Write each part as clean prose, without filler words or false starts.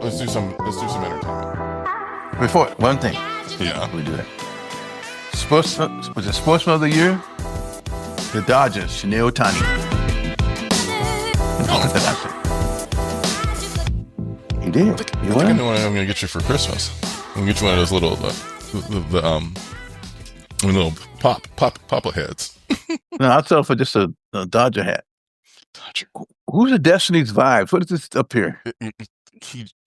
Let's do some entertainment. Before one thing, Yeah. we do that. Was it Sportsman of the Year? The Dodgers, Shohei Ohtani. He did. I think I know what I'm gonna get you for Christmas. I'm gonna get you one of those little little papa heads. No, I'll sell for just a Dodger hat. Dodger. Who's the Destiny's Vibes? What is this up here?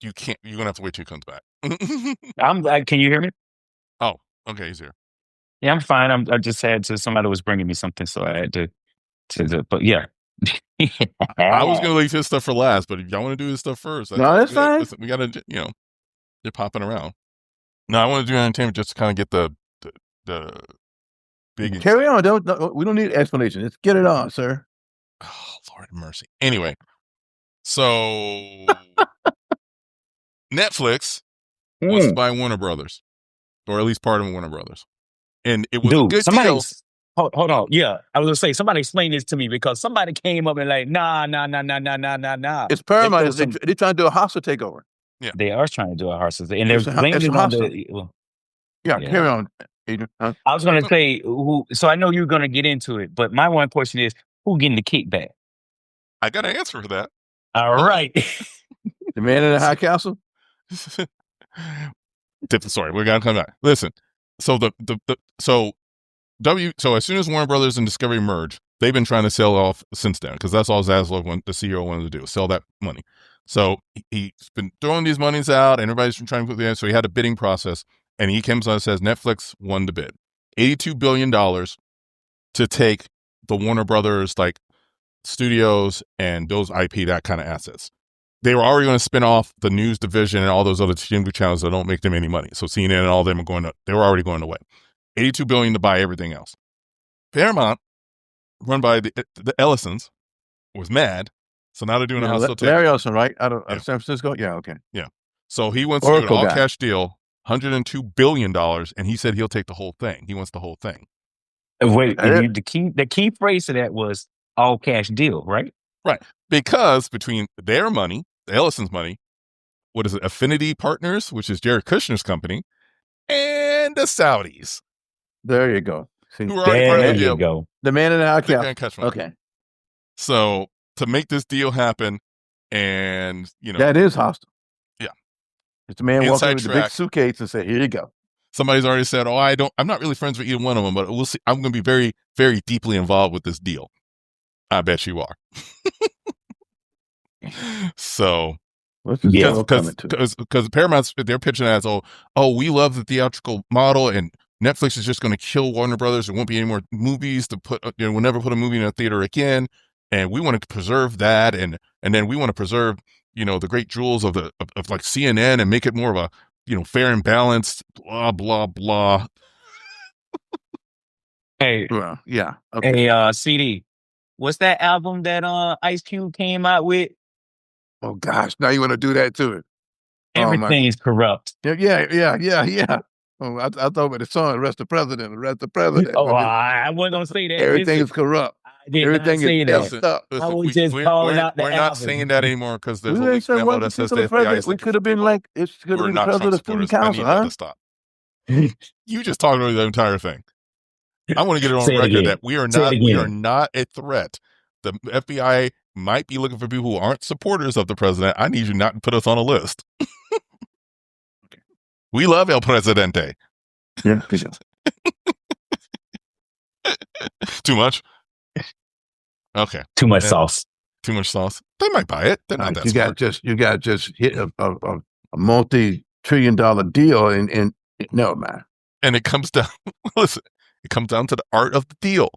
You can't. You're gonna have to wait till he comes back. Can you hear me? Oh, okay, he's here. Yeah, I'm fine. I just had to. Somebody was bringing me something, so I had to. But yeah. I was gonna leave his stuff for last, but if y'all want to do his stuff first, No, that's fine. Listen, we gotta, they're popping around. No, I want to do entertainment just to kind of get the big. Carry on. We don't need explanation. Just get it on, sir. Oh, Lord have mercy. Anyway, so Netflix wants to buy Warner Brothers, or at least part of Warner Brothers, and it was a good deal. Hold on. Yeah, I was gonna say, somebody explain this to me, because somebody came up and like, nah. It's Paramount. They're trying to do a hostile takeover. Yeah, they are trying to do a hostile, and they're blaming it on the. Yeah, carry on, Adrian. Huh? I was gonna say who. So I know you're gonna get into it, but my one question is, who getting the kickback? I got an answer for that. All right. The man in the high castle. Sorry, we're gonna come back. Listen, so so as soon as Warner Brothers and Discovery merge, they've been trying to sell off since then, because that's all Zaslav, the CEO, wanted to do, sell that money. So he's been throwing these monies out, and everybody's been trying to put the end. So he had a bidding process, and he comes on and says Netflix won the bid, $82 billion to take the Warner Brothers studios and those IP, that kind of assets. They were already going to spin off the news division and all those other younger channels that don't make them any money. So CNN and all of them they were already going away. $82 billion to buy everything else. Paramount, run by the Ellisons, was mad. So now they're doing a hostile takeover. Larry Ellison, right? Out of San Francisco? Yeah, okay. Yeah. So he wants to do an all-cash deal, $102 billion, and he said he'll take the whole thing. He wants the whole thing. Wait, the key phrase to that was all-cash deal, right? Right. Because between their money, the Ellison's money, what is it, Affinity Partners, which is Jared Kushner's company, and the Saudis. There you go. See, who are already part of the deal. Go. The man in the high castle. Okay. So to make this deal happen, and that is hostile. Yeah. It's the man walking with the big suitcase and said, "Here you go." Somebody's already said, "Oh, I'm not really friends with either one of them, but we'll see. I'm going to be very, very deeply involved with this deal." I bet you are. So, because Paramount's, they're pitching it as, oh, we love the theatrical model, and Netflix is just going to kill Warner Brothers. There won't be any more movies to put. We'll never put a movie in a theater again, and we want to preserve that, and then we want to preserve, the great jewels of like CNN and make it more of a, fair and balanced. Blah blah blah. Hey, well, yeah. Okay. Hey, CD. What's that album that Ice Cube came out with? Oh gosh, now you want to do that to it? Everything is corrupt. Yeah. Oh, I thought about the song "Arrest the President." Oh, I wasn't gonna say that. Everything is corrupt. Everything is messed up. I was just calling out the We're not saying that anymore, because there's a leaked memo memo that says the FBI is. We could have been like, it's going to be the president of the student council, I need that to stop. You just talked over the entire thing. I want to get it on record that we are not a threat. The FBI might be looking for people who aren't supporters of the president. I need you not to put us on a list. We love El Presidente. Yeah, for sure. Too much? Okay. Too much sauce. Too much sauce. They might buy it. They're not that smart. You got just hit a multi-trillion-dollar deal, and no, man. And it comes down. Listen. It comes down to the art of the deal.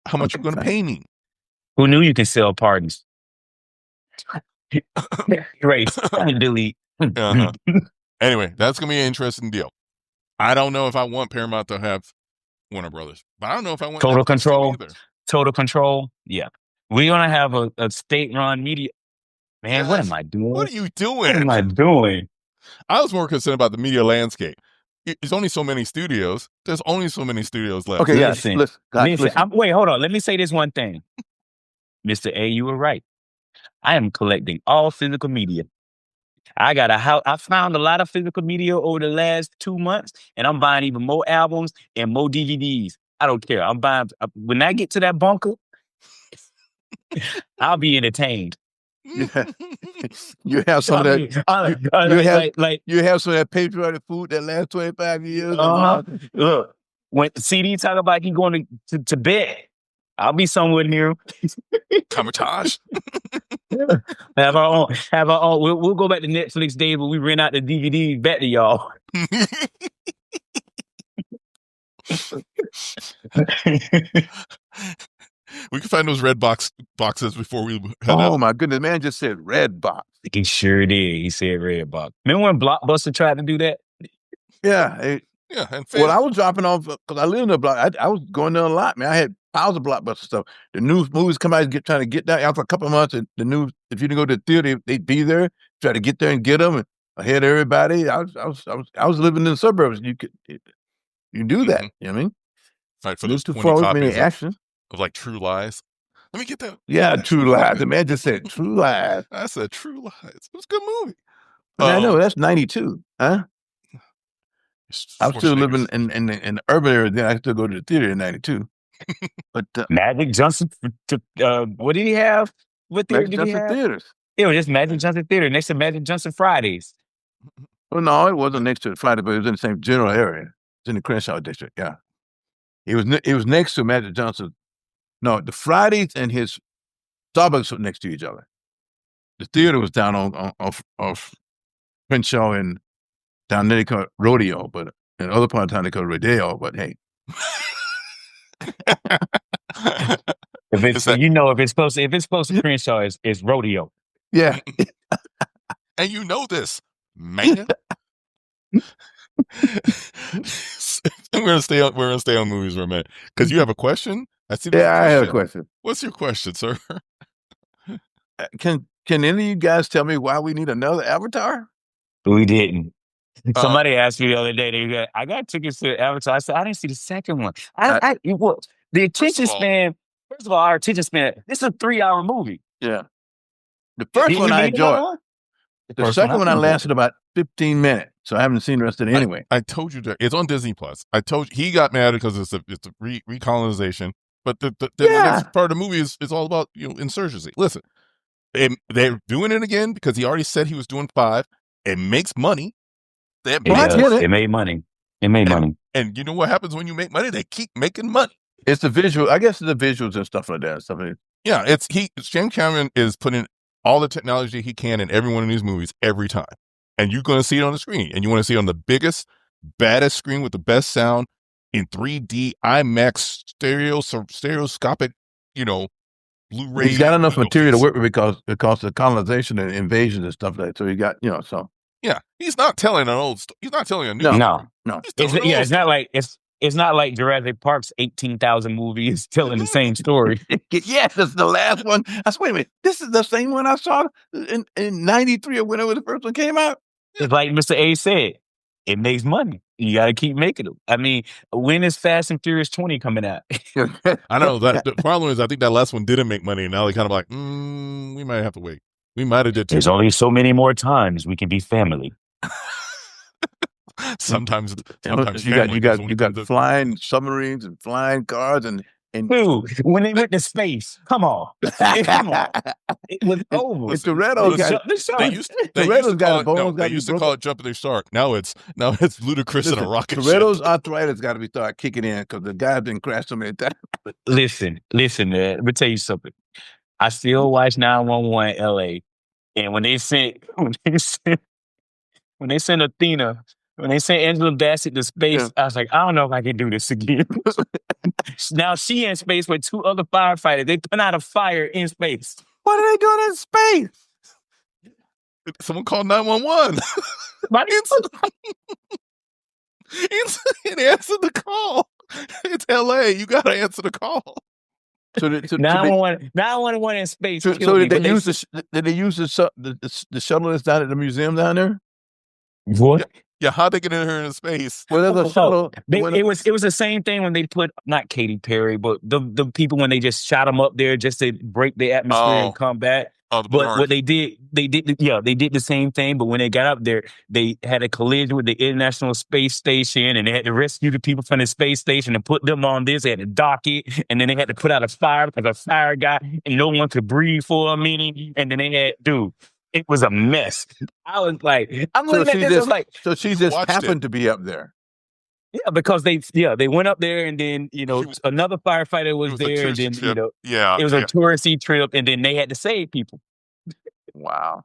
How much are you going to pay me? Who knew you can sell pardons? Erase. Delete. Uh-huh. Anyway, that's going to be an interesting deal. I don't know if I want Paramount to have Warner Brothers, but I don't know if I want total control either. Total control. Yeah. We're going to have a state-run media. Man, what am I doing? What are you doing? What am I doing? I was more concerned about the media landscape. There's only so many studios. There's only so many studios left. Okay, listen. Wait, hold on. Let me say this one thing. Mr. A, you were right. I am collecting all physical media. I got a house. I found a lot of physical media over the last 2 months, and I'm buying even more albums and more DVDs. I don't care. I'm buying when I get to that bunker, I'll be entertained. You have, you have some I of that. mean, You have some of that patriotic food that lasts 25 years. look, when CD talk about he going to bed, I'll be somewhere near. Camotage. Have our own. Have our own. We'll go back to Netflix days where we rent out the DVDs back to y'all. We can find those red boxes before we head out. Oh my goodness, man just said red box. He sure did. He said red box. Remember when Blockbuster tried to do that? Yeah. Yeah. And Well, I was dropping off because I live in the block. I was going there a lot, man. I had piles of Blockbuster stuff. The new movies come out, trying to get down after a couple of months. And the new, if you didn't go to the theater, they'd be there, try to get there and get them. And ahead of everybody. I was living in the suburbs. You do that. You know what I mean? Right, for Not those too 20 far with copies many action. of like True Lies. Let me get that. Yeah, True Lies. The man just said True Lies. I said True Lies. It was a good movie. I know that's 92, huh? I'm still living Schwarzenegger's- in the urban area. Then I still go to the theater in 92. But Magic Johnson. What did he have? What theater Magic did he Johnson have? Theaters. It was just Magic Johnson Theater next to Magic Johnson Fridays. Well, no, it wasn't next to the Friday, but it was in the same general area. It's in the Crenshaw district. Yeah, it was next to Magic Johnson. No, the Fridays and his Starbucks were next to each other. The theater was down off Crenshaw and down there they call it Rodeo, but in other part of town they call it Rodeo. But hey, If it's if it's close to Crenshaw, it's Rodeo. yeah. And you know this, man. We're gonna stay on movies for a minute because you have a question. I see. Yeah, I have a question. What's your question, sir? Can any of you guys tell me why we need another Avatar? We didn't. Somebody asked me the other day. I got tickets to Avatar. I said I didn't see the second one. The attention span. First of all, our attention span. This is a 3-hour movie. Yeah. The first one I enjoyed. The second one I lasted about 15 minutes, so I haven't seen the rest of it anyway. I told you that it's on Disney Plus. I told you he got mad because it's a recolonization, but the next part of the movie is all about insurgency. Listen, they're doing it again because he already said he was doing 5. It makes money. It made money. It made money. And you know what happens when you make money? They keep making money. It's the visual. I guess it's the visuals and stuff like that. Yeah, James Cameron is putting all the technology he can in every one of these movies every time. And you're going to see it on the screen. And you want to see it on the biggest, baddest screen with the best sound in 3D, IMAX, stereoscopic, Blu-ray. He's got enough material to work with because of colonization and invasions and stuff like that. So he got, so. Yeah, he's not telling an old story. He's not telling a new story. No. It's not like Jurassic Park's 18,000 movies telling the same story. Yes, it's the last one. I said, wait a minute, this is the same one I saw in 93 or whenever the first one came out? It's like Mr. A said, it makes money. You got to keep making them. I mean, when is Fast and Furious 20 coming out? I know. The problem is I think that last one didn't make money, and now they kind of like, we might have to wait. We might have did too. There's only so many more times we can be family. sometimes you got flying submarines and flying cars and dude, when they went to space, come on. It was over. It's Toretto They used to call it jumping the shark. Now it's ludicrous in a rocket ship. Toretto's arthritis got to start kicking in because the guy's been crashed so many times. Listen, man. Let me tell you something. I still watch 911 LA, and when they sent Athena, when they sent Angela Bassett to space, I was like, I don't know if I can do this again. Now she in space with 2 other firefighters. They put out a fire in space. What are they doing in space? Someone called 911. Answer the call. It's LA. You got to answer the call. So 911 in space. So did they use the shuttle that's down at the museum down there? What? Yeah, how'd they get in here in space? Well, there's a shuttle. It was the same thing when they put not Katy Perry, but the people when they just shot them up there just to break the atmosphere and come back. Oh, the But what barge. they did the same thing. But when they got up there, they had a collision with the International Space Station, and they had to rescue the people from the space station and put them on this. They had to dock it, and then they had to put out a fire because a fire got, and no one could breathe for a minute. And then they had, dude, it was a mess. I was like, I'm So looking at she this, I was just like, so she You just watched it. happened to be up there. yeah, because they went up there, and then another firefighter It was was a there, and touristy then trip. Yeah. it was a touristy trip, and then they had to save people, Wow.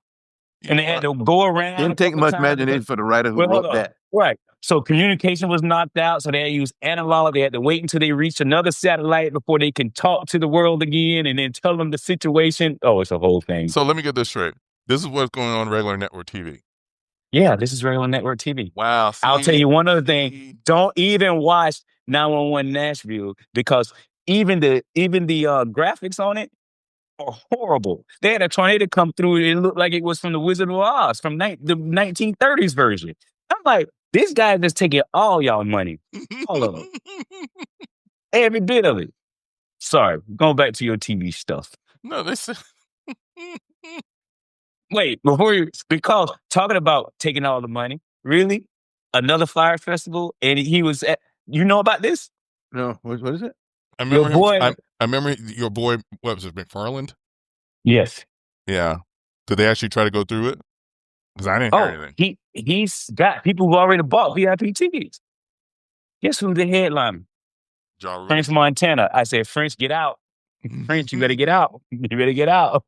and they had to go around. Didn't take much imagination for the writer who wrote that. Right. So communication was knocked out. So they had to use analog. They had to wait until they reached another satellite before they can talk to the world again and then tell them the situation. Oh, it's a whole thing. So let me get this straight. This is what's going on regular network TV. Yeah, this is regular network TV. Wow. I'll tell you one other thing. Don't even watch 911 Nashville, because even the graphics on it are horrible. They had a tornado come through. It looked like it was from the Wizard of Oz, from the 1930s version. I'm like, this guy just taking all y'all money. All of it. Every bit of it. Sorry, going back to your TV stuff. No, they said. Wait, because talking about taking all the money, really? Another fire festival, and he was at, you know about this? No, what is it? I remember Your boy. I remember your boy. What was it, McFarland? Yes. Yeah. Did they actually try to go through it? Because I didn't hear anything. He's got people who already bought VIP tickets. Guess who's the headliner? French Montana. I said, French, get out. French, you better get out. You better get out.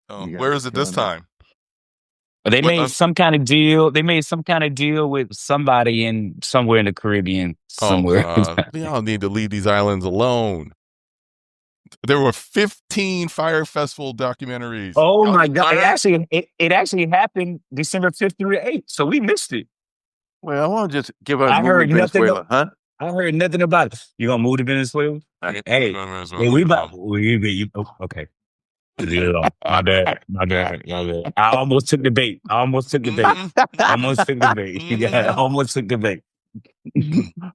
Oh, where is it this time? They made some kind of deal. They made some kind of deal with somebody somewhere in the Caribbean. Somewhere. Oh, we all need to leave these islands alone. There were 15 Fire Festival documentaries. Oh my God! It actually happened December 5th through the 8th, so we missed it. Well, I want to just give us. I heard nothing. Venezuela, huh? I heard nothing about it. You gonna move to Venezuela? Hey, we about okay. My bad. I almost took the bait. I almost took the bait.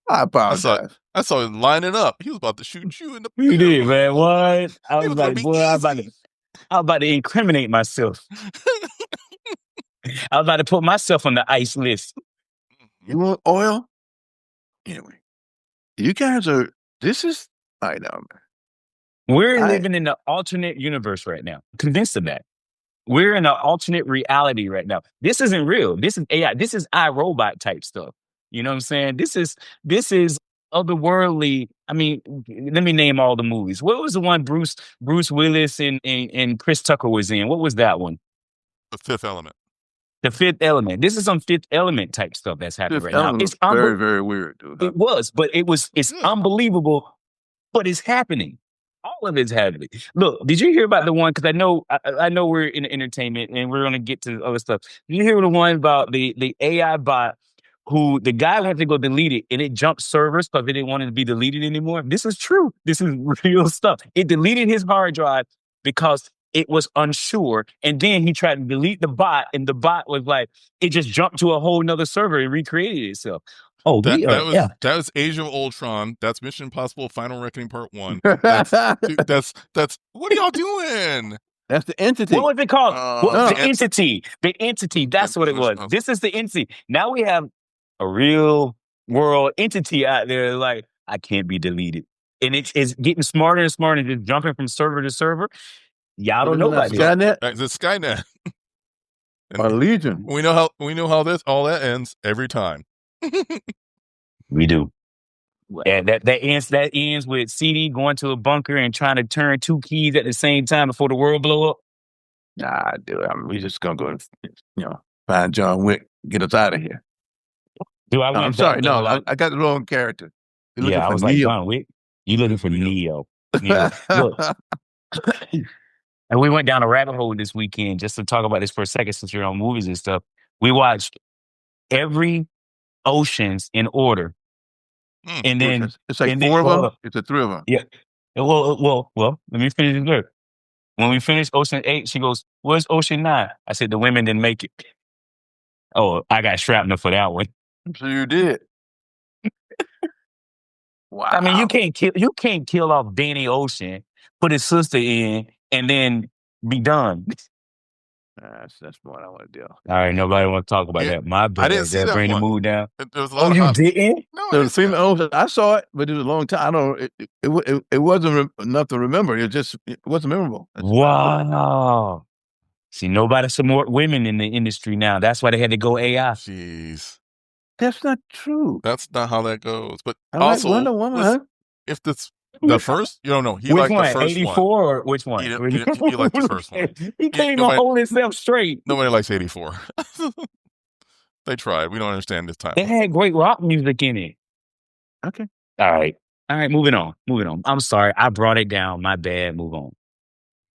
I apologize. I saw him lining up. He was about to shoot you in the. You did, man. What? I was like, boy, I'm about to incriminate myself. I was about to put myself on the ICE list. You want oil? Anyway, you guys are. This is. I know, man. We're living in the alternate universe right now. I'm convinced of that. We're in an alternate reality right now. This isn't real. This is AI. This is iRobot type stuff. You know what I'm saying? This is otherworldly. I mean, let me name all the movies. What was the one Bruce Willis and Chris Tucker was in? What was that one? The Fifth Element. The Fifth Element. This is some Fifth Element type stuff that's happening right now. It's very, very weird, dude. It was, but it's unbelievable, but it's happening. All of it's happening. Look, did you hear about the one? Because I know we're in entertainment and we're going to get to other stuff. Did you hear the one about the AI bot who the guy had to go delete it and it jumped servers because it didn't want it to be deleted anymore? This is true. This is real stuff. It deleted his hard drive because it was unsure. And then he tried to delete the bot and the bot was like, it just jumped to a whole nother server and recreated itself. Oh, that was Age of Ultron. That's Mission Impossible: Final Reckoning Part 1. That's what are y'all doing? That's the entity. What was it called? The entity. The entity. That's what it was. This is the entity. Now we have a real world entity out there. Like, I can't be deleted, and it's getting smarter and smarter, just jumping from server to server. Y'all don't know about Skynet. It's Skynet. Or Legion. We know how all that ends every time. We do. And that ends with CD going to a bunker and trying to turn two keys at the same time before the world blow up. Nah, dude. We just gonna go and find John Wick, get us out of here. Dude, I'm sorry. No, I got the wrong character. I was like, John Wick. You looking for Neo? Look. And we went down a rabbit hole this weekend just to talk about this for a second since you're on movies and stuff. We watched every Oceans in order. And then it's like four of them. It's a three of them. Yeah. Well, let me finish this lyric. When we finished Ocean 8, she goes, "Where's Ocean 9?" I said, "The women didn't make it." Oh, I got shrapnel for that one. So you did. Wow. I mean, you can't kill off Danny Ocean, put his sister in, and then Be done. That's what I want to do. All right, nobody want to talk about Yeah, that. My bad. I didn't see that bring the one. mood down. There was a lot Oh, of you hot. didn't? No, I So the didn't see that. female, I saw it, but it was a long time. I don't. It wasn't enough to remember. It wasn't memorable. Wow. See, nobody support women in the industry now. That's why they had to go AI. Jeez, That's not true. that's not how that goes. But I like also, Wonder Woman, huh? if the first, you don't know, he Which liked one? the first 84 one. or which one? He liked the first one. He can't even hold himself straight. Nobody likes 84. They tried. We don't understand this time. They had great rock music in it. Okay. All right. Moving on. I'm sorry. I brought it down. My bad. Move on.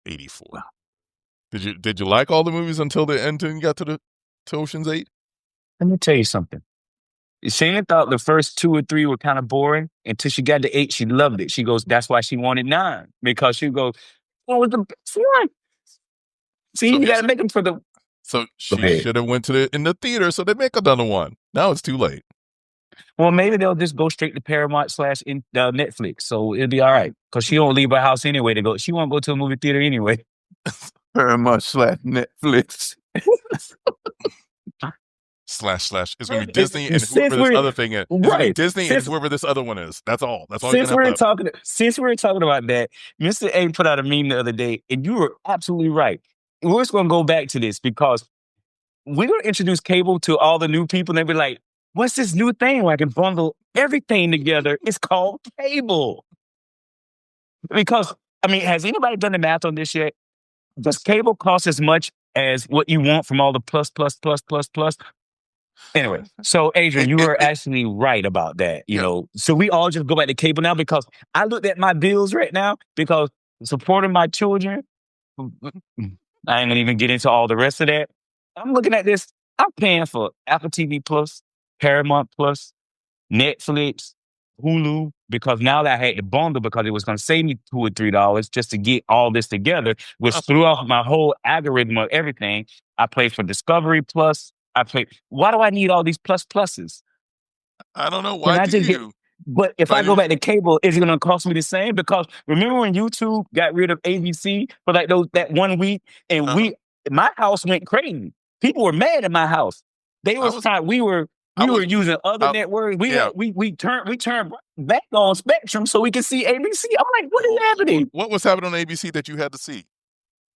84. Did you like all the movies until the end? Until you got to Ocean's 8? Let me tell you something. Shana thought the first 2 or 3 were kind of boring until she got to 8. She loved it. She goes, that's why she wanted 9, because she goes, what was the best one? See, you got to make them for the. So she should have went in the theater so they make another one. Now it's too late. Well, maybe they'll just go straight to Paramount / Netflix, so it'll be all right. Because she don't leave her house anyway to go. She won't go to a movie theater anyway. Paramount / Netflix. / It's going to be Disney and whoever this other thing is. It's going to be Disney and whoever this other one is. That's all. That's all. Since we're talking about that, Mr. A put out a meme the other day, and you were absolutely right. We're just going to go back to this because we're going to introduce cable to all the new people, and they'll be like, what's this new thing where I can bundle everything together? It's called cable. Because, has anybody done the math on this yet? Does cable cost as much as what you want from all the plus? Anyway, so Adrian, you were actually right about that, you know. So we all just go back to cable now, because I looked at my bills right now because supporting my children, I ain't gonna even get into all the rest of that. I'm looking at this. I'm paying for Apple TV Plus, Paramount Plus, Netflix, Hulu, because now that I had to bundle, because it was going to save me $2 or $3 just to get all this together, which threw off my whole algorithm of everything. I pay for Discovery Plus. Why do I need all these pluses? I don't know. Why do you? But if I go back to cable, is it going to cost me the same? Because remember when YouTube got rid of ABC for like that 1 week, and my house went crazy. People were mad at my house. They were trying. We were using other networks. We turned back on Spectrum so we could see ABC. I'm like, what is happening? What was happening on ABC that you had to see?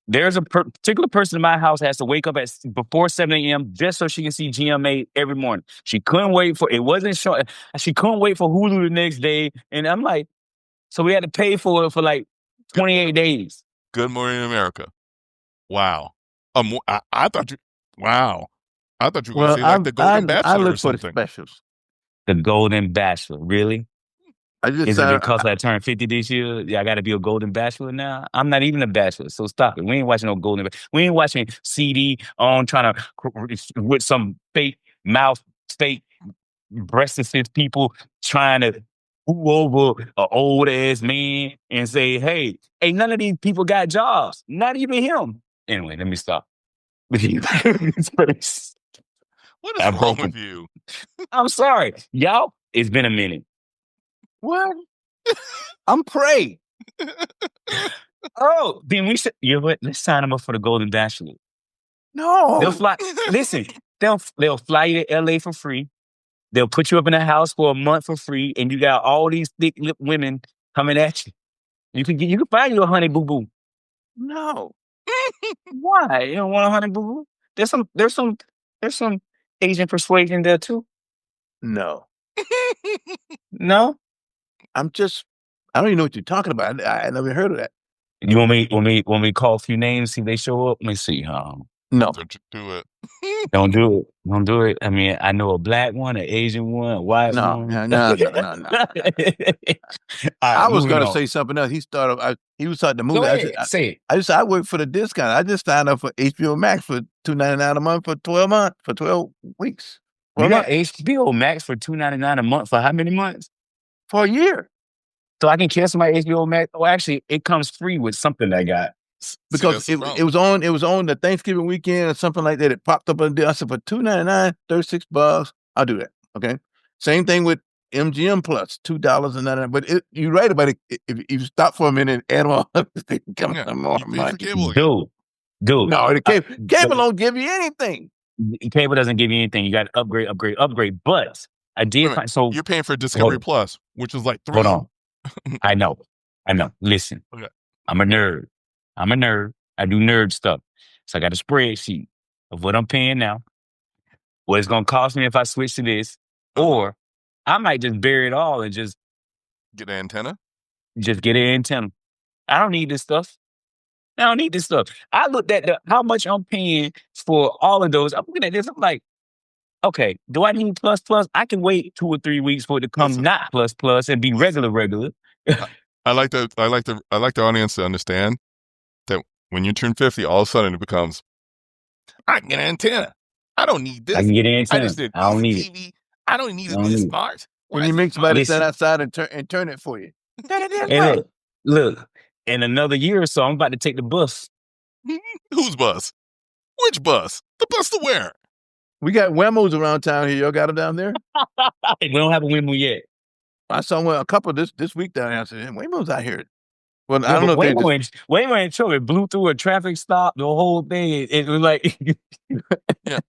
There's a particular person in my house has to wake up before 7 a.m. just so she can see GMA every morning. She couldn't wait for it. Wasn't short. She couldn't wait for Hulu the next day. And I'm like, so we had to pay for it for like 28 days. Good Morning America. Wow. I thought you. Wow. I thought you were going to say like the Golden Bachelor or something. For the specials. The Golden Bachelor, really? Is it because I turned 50 this year? Yeah, I got to be a Golden Bachelor now? I'm not even a bachelor, so stop it. We ain't watching no Golden Bachelor. We ain't watching CD on trying to, with some fake mouth, fake breasted people trying to woo over an old ass man and say, hey, none of these people got jobs. Not even him. Anyway, let me stop with you. What is wrong with you? I'm sorry. Y'all, it's been a minute. What? I'm prey. Oh, then we should. You know what? Let's sign them up for the Golden Bachelor. No. They'll fly. Listen, they'll fly you to LA for free. They'll put you up in a house for a month for free, and you got all these thick-lipped women coming at you. You can find you a honey boo boo. No. Why? You don't want a honey boo boo? There's some Asian persuasion there too. No. No. I don't even know what you're talking about. I never heard of that. You want me to call a few names, see if they show up? Let me see. No. Don't you do it. Don't do it. Don't do it. I know a black one, an Asian one, a white one. No. I was going to say something else. He was starting the movie. Go ahead, say it. I work for the discount. I just signed up for HBO Max for $2.99 a month for 12 months, for 12 weeks. You got HBO Max for $2.99 a month for how many months? For a year. So I can cancel my HBO Max. Oh, actually, it comes free with something I got. Because it was on the Thanksgiving weekend or something like that. It popped up on the deal. I said, for $2.99, $36, I'll do that. Okay. Same thing with MGM Plus, $2.99. But you're right about it. If you stop for a minute and add them all up, more money. Dude, Dude. No, the cable don't give you anything. Cable doesn't give you anything. You got to upgrade. But I did find, so you're paying for Discovery Plus, which is like $3. Hold on. I know. Listen, Okay. I'm a nerd. I do nerd stuff. So I got a spreadsheet of what I'm paying now, what it's going to cost me if I switch to this, or I might just bury it all and just get an antenna. Just get an antenna. I don't need this stuff. I looked at how much I'm paying for all of those. I'm looking at this. I'm like, okay, do I need plus? I can wait 2 or 3 weeks for it to come not plus and be regular. I like the audience to understand that when you turn 50, all of a sudden it becomes, I can get an antenna. I don't need this. I can get an antenna. I just did I don't need TV. I don't need it this smart. When you make somebody stand outside and turn it for you. And look, in another year or so, I'm about to take the bus. Whose bus? Which bus? The bus to where? We got Wemos around town here. Y'all got them down there? We don't have a Wemo yet. I saw a couple this week down there. I said, Wemo's out here. Well, I don't know if Wemo in trouble. It blew through a traffic stop, the whole thing. It was like... Yeah.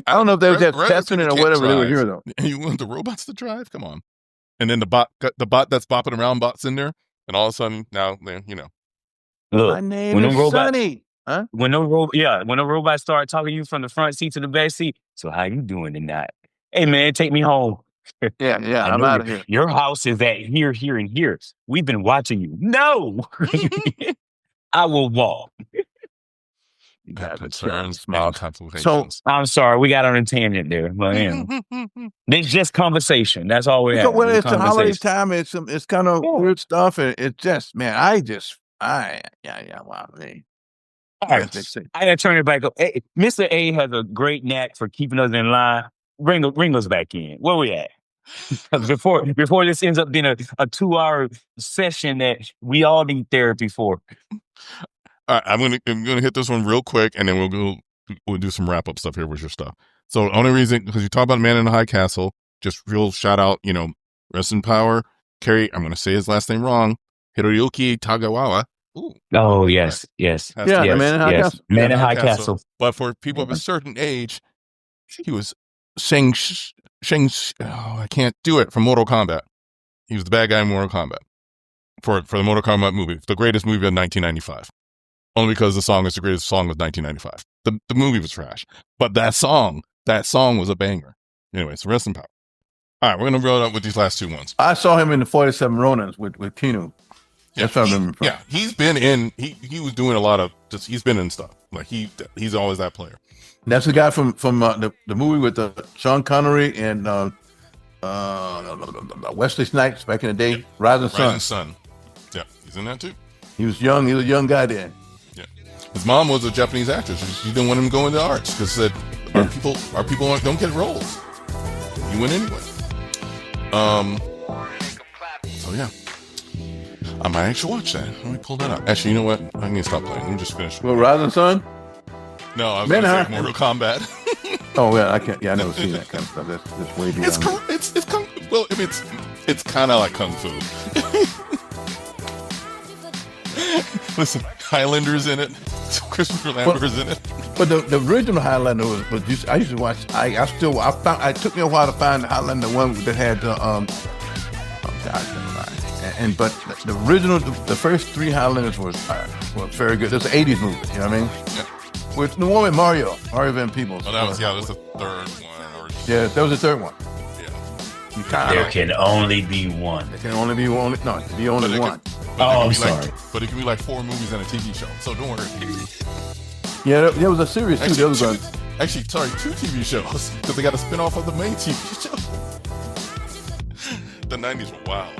I don't know if they were just testing it or whatever they were here, though. You want the robots to drive? Come on. And then the bot that's bopping around, bot's in there. And all of a sudden, now, you know. Look, my name is Sonny. Huh? When the robots start talking to you from the front seat to the back seat, so how you doing tonight? Hey, man, take me home. Yeah, I'm out of here. Your house is at here, and here. We've been watching you. No! I will walk. You got concerns, small complications. So, I'm sorry, we got on a tangent there. But, it's just conversation. That's all we have. Well, it's the holiday time. It's kind of weird stuff. And it's just, man, wow. Man. All right. I gotta turn it back up. Hey, Mr. A has a great knack for keeping us in line. Bring us back in. Where we at? before this ends up being a 2-hour session that we all need therapy for. All right, I'm gonna hit this one real quick, and then we'll do some wrap up stuff here with your stuff. So the only reason, because you talk about Man in the High Castle, just real shout out, rest in power, Kerry. I'm gonna say his last name wrong, Hiroyuki Tagawa. Ooh. Oh yes. Man in High Castle. Man in High Castle. But for people of a certain age, he was I can't do it, from Mortal Kombat. He was the bad guy in Mortal Kombat for the Mortal Kombat movie, the greatest movie of 1995. Only because the song is the greatest song of 1995. The movie was trash, but that song was a banger. Anyway, so rest in power. All right, we're gonna roll it up with these last two ones. I saw him in the 47 Ronins with Keanu. That's what I remember. Yeah, he's been in. He was doing a lot of he's been in stuff. Like he's always that player. That's the guy from the movie with Sean Connery and Wesley Snipes back in the day. Rising Sun. Yeah, he's in that too. He was young. He was a young guy then. Yeah, his mom was a Japanese actress. She didn't want him to go into arts because said our people don't get roles. He went anyway. So yeah. I might actually watch that. Let me pull that up. Actually, you know what? I need to stop playing. Let me just finish. Well, Rising Sun? No, I was going to say Mortal Kombat. Oh, yeah, I can't. Yeah, I never seen that kind of stuff. That's way beyond. It's kung. Well, I mean, it's kind of like kung fu. Listen, Highlander's in it. Christopher Lambert's in it. But the original Highlander was I used to watch. It took me a while to find the Highlander one that had but the original, the first 3 Highlanders were very good. That's an 80s movie, you know what I mean? Yeah. With the one with Mario Van Peebles. Oh, that was the third one. Yeah, that was the third one. Yeah. There can only be one. There can only be one. No, it can be only one. I'm sorry. But it can be like 4 movies and a TV show, so don't worry. Yeah, there was a series too. There was actually, 2 TV shows, because they got a spin-off of the main TV show. The 90s were wild.